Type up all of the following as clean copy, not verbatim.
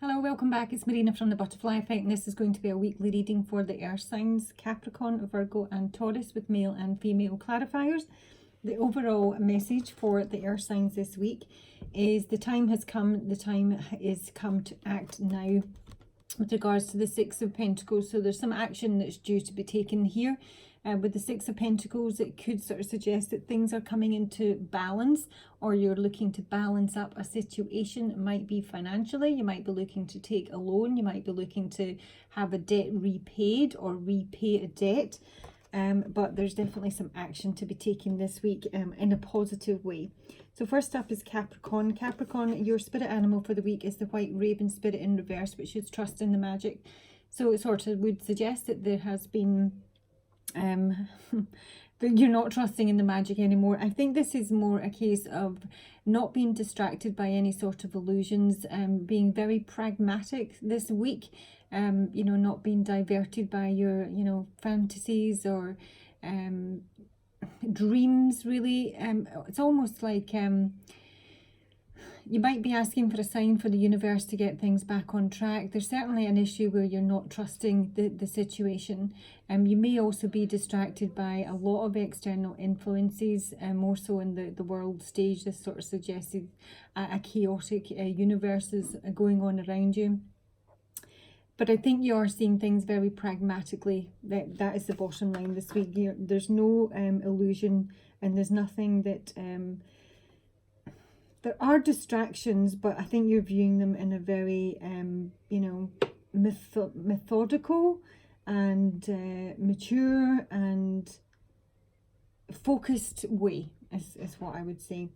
Hello, welcome back. It's Marina from the Butterfly Effect, and this is going to be a weekly reading for the Earth signs, Capricorn, Virgo and Taurus, with male and female clarifiers. The overall message for the Earth signs this week is the time has come, the time is come to act now with regards to the Six of Pentacles. So there's some action that's due to be taken here. With the Six of Pentacles, it could sort of suggest that things are coming into balance, or you're looking to balance up a situation. It might be financially, you might be looking to take a loan, you might be looking to have a debt repaid or repay a debt. But there's definitely some action to be taken this week in a positive way. So first up is Capricorn. Capricorn, your spirit animal for the week is the White Raven spirit in reverse, which is trust in the magic. So it sort of would suggest that there has been that you're not trusting in the magic anymore. I think this is more a case of not being distracted by any sort of illusions, being very pragmatic this week, you know, not being diverted by your, you know, fantasies or dreams, really. It's almost like you might be asking for a sign for the universe to get things back on track. There's certainly an issue where you're not trusting the situation. You may also be distracted by a lot of external influences, more so in the world stage. This sort of suggests a chaotic universe is going on around you. But I think you are seeing things very pragmatically. That is the bottom line this week. There's no illusion, and there's nothing that... there are distractions, but I think you're viewing them in a very, you know, methodical and mature and focused way, is what I would say.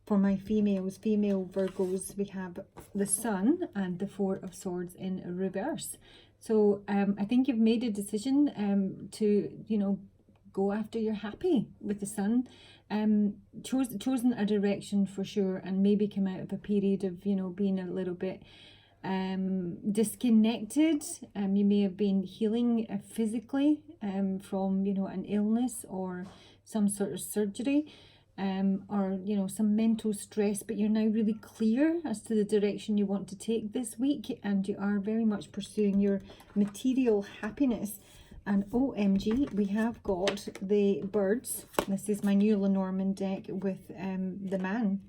For my female Virgos, we have the Sun and the Four of Swords in reverse. So I think you've made a decision to, you know, go after your happy with the Sun. Chosen a direction for sure, and maybe come out of a period of, you know, being a little bit disconnected. You may have been healing physically from, you know, an illness or some sort of surgery, or, you know, some mental stress, but you're now really clear as to the direction you want to take this week, and you are very much pursuing your material happiness. And OMG, we have got the birds. This is my new Lenormand deck with the man.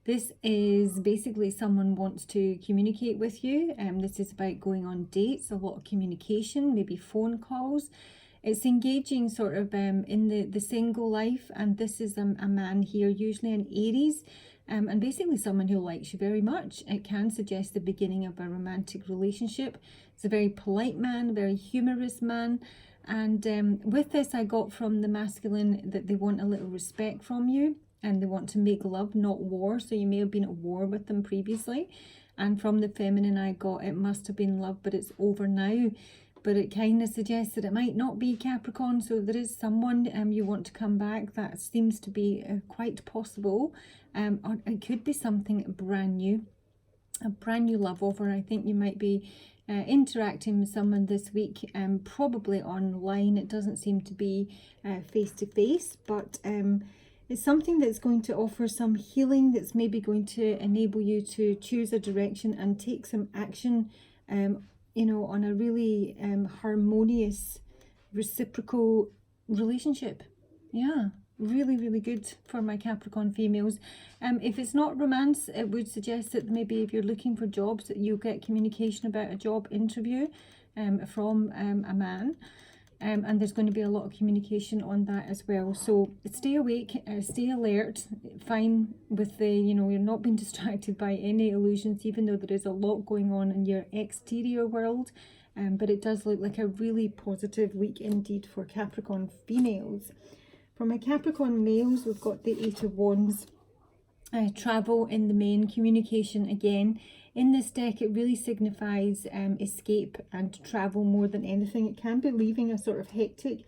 This is basically someone wants to communicate with you. This is about going on dates, a lot of communication, maybe phone calls. It's engaging sort of in the single life, and this is a man here, usually an Aries. And basically someone who likes you very much. It can suggest the beginning of a romantic relationship. It's a very polite man, very humorous man. And with this, I got from the masculine that they want a little respect from you, and they want to make love, not war. So you may have been at war with them previously. And from the feminine, I got it must have been love, but it's over now. But it kind of suggests that it might not be, Capricorn. So there is someone you want to come back. That seems to be quite possible. Or it could be something brand new, a brand new love offer. I think you might be interacting with someone this week, probably online. It doesn't seem to be face to face, but it's something that's going to offer some healing, that's maybe going to enable you to choose a direction and take some action, you know, on a really harmonious, reciprocal relationship. Yeah. Really, really good for my Capricorn females. If it's not romance, it would suggest that maybe if you're looking for jobs, that you'll get communication about a job interview from a man. And there's going to be a lot of communication on that as well. So stay awake, stay alert, fine with the, you know, you're not being distracted by any illusions, even though there is a lot going on in your exterior world. But it does look like a really positive week indeed for Capricorn females. For my Capricorn males, we've got the Eight of Wands. Travel in the main, communication again. In this deck, it really signifies escape and travel more than anything. It can be leaving a sort of hectic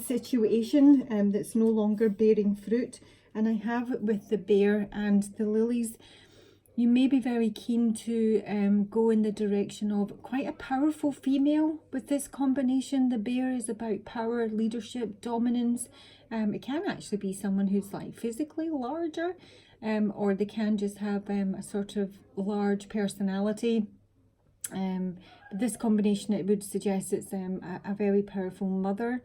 situation that's no longer bearing fruit. And I have it with the bear and the lilies. You may be very keen to go in the direction of quite a powerful female with this combination. The bear is about power, leadership, dominance, It can actually be someone who's like physically larger, or they can just have a sort of large personality. This combination, it would suggest it's a very powerful mother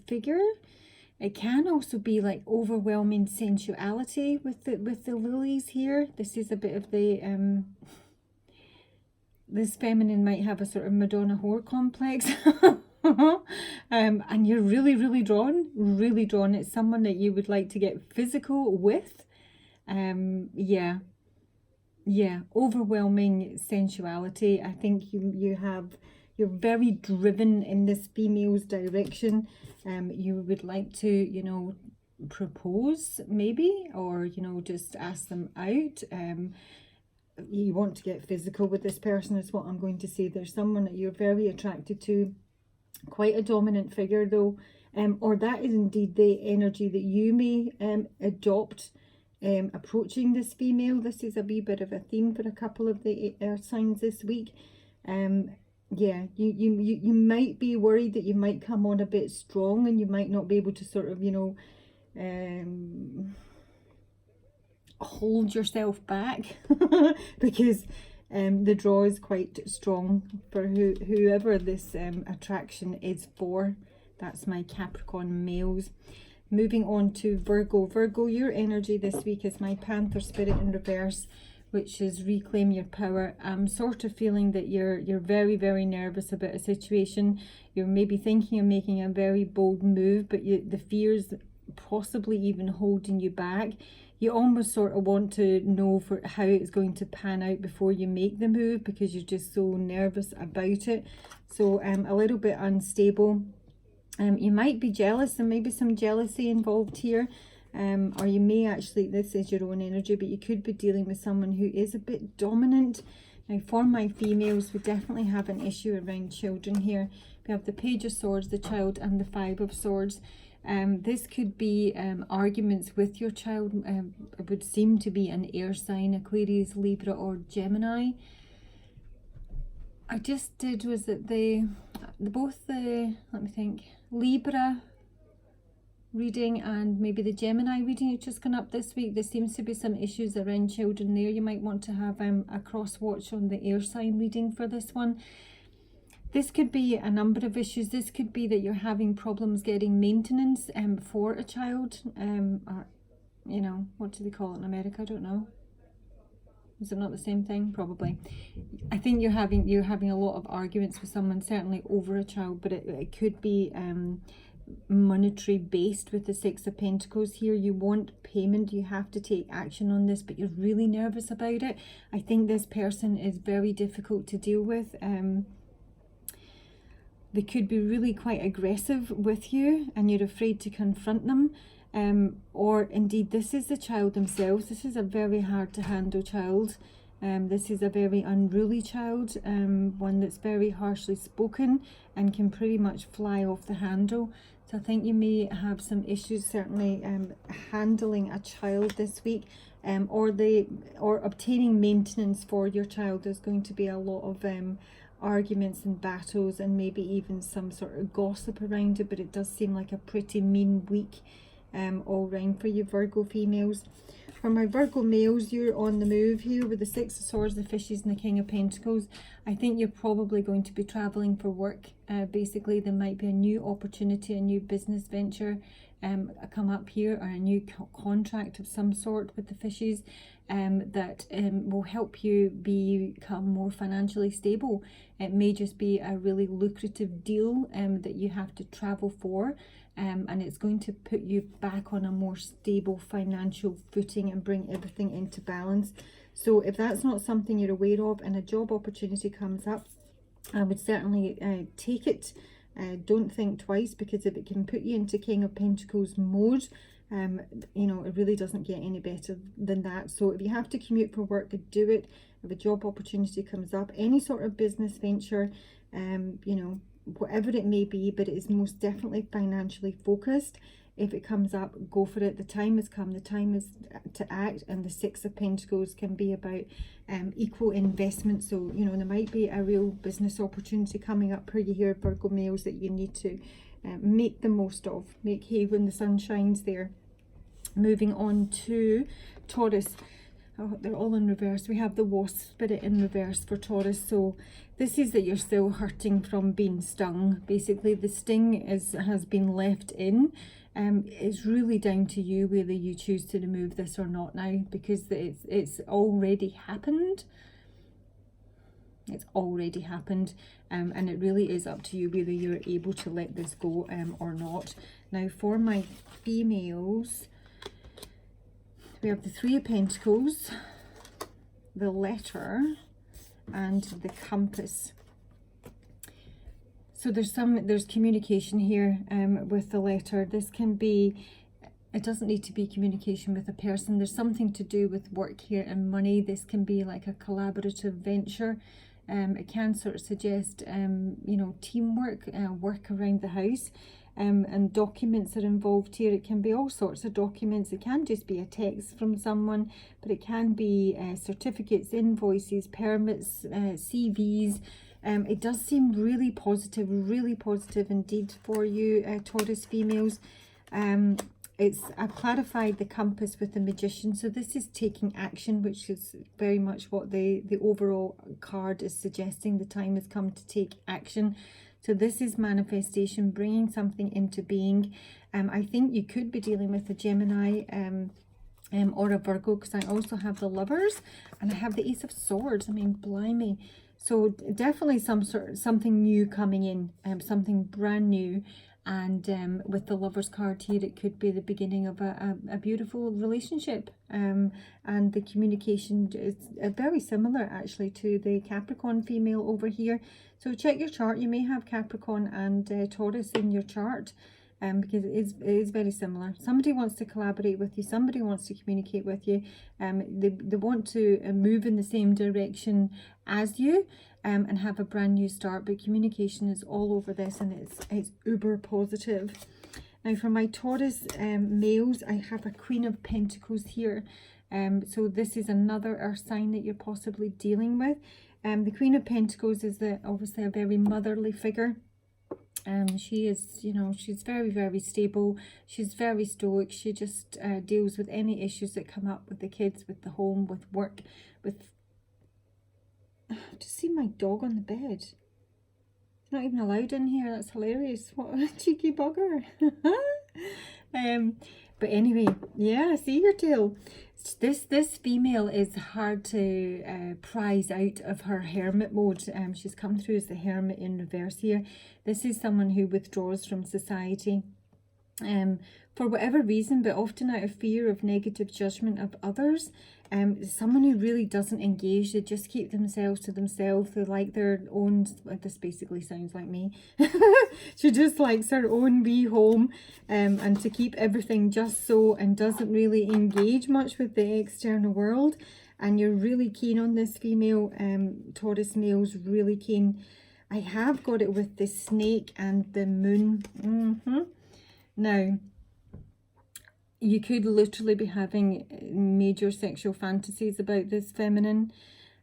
figure. It can also be like overwhelming sensuality with the lilies here. This is a bit of the this feminine might have a sort of Madonna whore complex. And you're really drawn. It's someone that you would like to get physical with. Yeah, overwhelming sensuality. I think you're very driven in this female's direction. You would like to, you know, propose maybe, or, you know, just ask them out. You want to get physical with this person is what I'm going to say. There's someone that you're very attracted to, quite a dominant figure though, or that is indeed the energy that you may adopt approaching this female. This is a wee bit of a theme for a couple of the earth signs this week. Yeah, you might be worried that you might come on a bit strong, and you might not be able to sort of, you know, hold yourself back because the draw is quite strong for whoever this attraction is for. That's my Capricorn males. Moving on to Virgo. Virgo, your energy this week is my Panther Spirit in reverse, which is reclaim your power. I'm sort of feeling that you're very nervous about a situation. You're maybe thinking of making a very bold move, but the fears possibly even holding you back. You almost sort of want to know for how it's going to pan out before you make the move, because you're just so nervous about it. So a little bit unstable. You might be jealous. There may be some jealousy involved here. Or you may actually, this is your own energy, but you could be dealing with someone who is a bit dominant. Now for my females, we definitely have an issue around children here. We have the Page of Swords, the child, and the Five of Swords. This could be arguments with your child. It would seem to be an air sign, Aquarius, Libra, or Gemini. I just did, was it both the, let me think, Libra reading and maybe the Gemini reading has just gone up this week. There seems to be some issues around children there. You might want to have a cross watch on the air sign reading for this one. This could be a number of issues. This could be that you're having problems getting maintenance for a child. Or, you know, what do they call it in America? I don't know. Is it not the same thing? Probably. I think you're having a lot of arguments with someone, certainly over a child, but it could be monetary based with the Six of Pentacles here. You want payment, you have to take action on this, but you're really nervous about it. I think this person is very difficult to deal with. They could be really quite aggressive with you and you're afraid to confront them. Or indeed this is the child themselves. This is a very hard to handle child. This is a very unruly child, one that's very harshly spoken and can pretty much fly off the handle. So I think you may have some issues certainly handling a child this week, or obtaining maintenance for your child. There's going to be a lot of arguments and battles and maybe even some sort of gossip around it, but it does seem like a pretty mean week all round for you Virgo females. For my Virgo males, you're on the move here with the Six of Swords, the Fishes, and the King of Pentacles. I think you're probably going to be traveling for work. Basically, there might be a new opportunity, a new business venture come up here, or a new contract of some sort with the Fishes that will help you become more financially stable. It may just be a really lucrative deal that you have to travel for. And it's going to put you back on a more stable financial footing and bring everything into balance. So if that's not something you're aware of and a job opportunity comes up, I would certainly take it. Don't think twice, because if it can put you into King of Pentacles mode, you know, it really doesn't get any better than that. So if you have to commute for work, do it. If a job opportunity comes up, any sort of business venture, you know, whatever it may be, but it is most definitely financially focused. If it comes up, go for it. The time has come, the time is to act, and the Six of Pentacles can be about equal investment. So, you know, there might be a real business opportunity coming up for you here, Virgo males, that you need to make the most of. Make hay when the sun shines there. Moving on to Taurus. Oh, they're all in reverse. We have the wasp spirit in reverse for Taurus. So this is that you're still hurting from being stung. Basically, the sting has been left in. It's really down to you whether you choose to remove this or not now, because it's already happened. It's already happened, and it really is up to you whether you're able to let this go or not. Now, for my females, we have the Three of Pentacles, the Letter, and the Compass. So there's communication here with the Letter. This can be, it doesn't need to be communication with a person. There's something to do with work here and money. This can be like a collaborative venture. It can sort of suggest, you know, teamwork, work around the house. And documents are involved here. It can be all sorts of documents. It can just be a text from someone, but it can be certificates, invoices, permits, CVs. It does seem really positive indeed for you, Taurus females. I've clarified the Compass with the Magician, so this is taking action, which is very much what the overall card is suggesting. The time has come to take action. So this is manifestation, bringing something into being. I think you could be dealing with a Gemini or a Virgo, because I also have the Lovers and I have the Ace of Swords. I mean, blimey. So definitely something new coming in, something brand new. And with the Lovers card here, it could be the beginning of a beautiful relationship. And the communication is very similar actually to the Capricorn female over here. So check your chart. You may have Capricorn and Taurus in your chart, because it is very similar. Somebody wants to collaborate with you. Somebody wants to communicate with you. They want to move in the same direction as you. And have a brand new start, but communication is all over this, and it's uber positive. Now for my Taurus males, I have a Queen of Pentacles here. So this is another earth sign that you're possibly dealing with. The Queen of Pentacles is obviously a very motherly figure. She is, you know, she's very, very stable. She's very stoic. She just deals with any issues that come up with the kids, with the home, with work, with... Just see my dog on the bed. It's not even allowed in here. That's hilarious. What a cheeky bugger. But anyway, yeah, see your tail. This female is hard to prize out of her hermit mode. She's come through as the Hermit in reverse here. This is someone who withdraws from society. For whatever reason, but often out of fear of negative judgment of others. Someone who really doesn't engage. They just keep themselves to themselves. They like their own... This basically sounds like me. She just likes her own wee home, and to keep everything just so, and doesn't really engage much with the external world. And you're really keen on this female. Taurus male's really keen. I have got it with the Snake and the Moon. Now, you could literally be having major sexual fantasies about this feminine,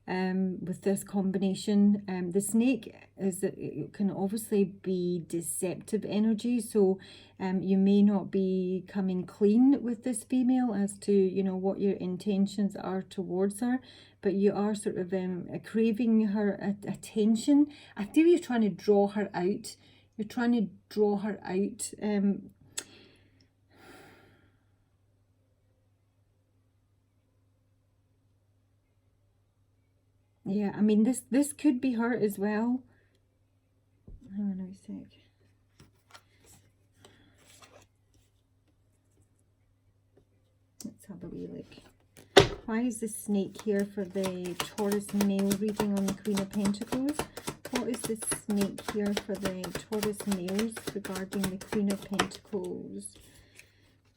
with this combination. The Snake it can obviously be deceptive energy, so you may not be coming clean with this female as to, you know, what your intentions are towards her, but you are sort of craving her attention. I feel you're trying to draw her out. You're trying to draw her out. Yeah, I mean, this could be her as well. Hang on a sec. Let's have a wee look. Why is the Snake here for the Taurus male reading on the Queen of Pentacles? What is the Snake here for the Taurus males regarding the Queen of Pentacles?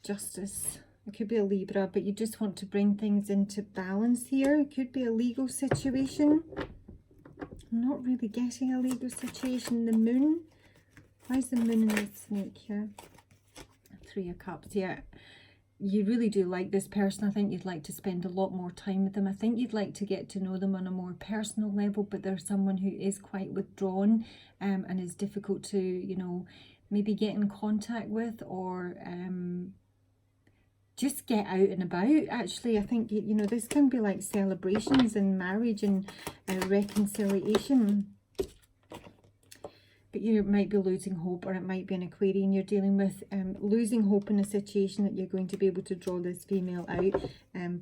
Justice. It could be a Libra, but you just want to bring things into balance here. It could be a legal situation. I'm not really getting a legal situation. The Moon. Why is the Moon in the Snake here? Three of Cups. Yeah, you really do like this person. I think you'd like to spend a lot more time with them. I think you'd like to get to know them on a more personal level, but they're someone who is quite withdrawn, and is difficult to, you know, maybe get in contact with, or just get out and about. Actually, I think, you know, this can be like celebrations and marriage and reconciliation. But you might be losing hope, or it might be an Aquarian you're dealing with, losing hope in a situation that you're going to be able to draw this female out.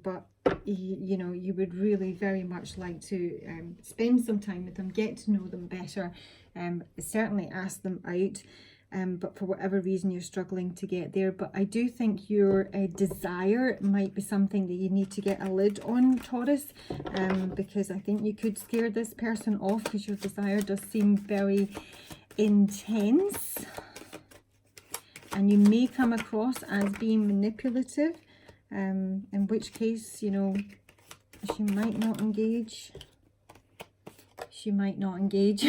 But you know, you would really very much like to spend some time with them, get to know them better, certainly ask them out. But for whatever reason you're struggling to get there. But I do think your desire might be something that you need to get a lid on, Taurus, because I think you could scare this person off, because your desire does seem very intense, and you may come across as being manipulative, in which case, you know, she might not engage. She might not engage.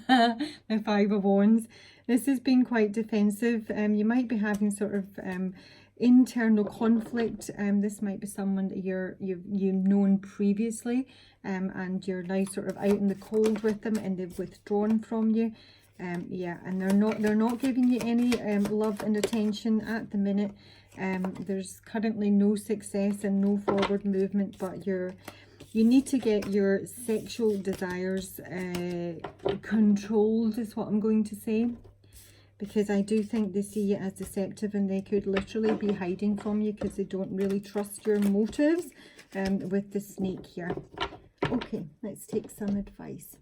The Five of Wands. This has been quite defensive. You might be having sort of internal conflict. This might be someone that you've known previously, and you're now sort of out in the cold with them, and they've withdrawn from you. Yeah, and they're not giving you any love and attention at the minute. There's currently no success and no forward movement, but you need to get your sexual desires controlled, is what I'm going to say. Because I do think they see you as deceptive, and they could literally be hiding from you because they don't really trust your motives, with the snake here. Okay, let's take some advice.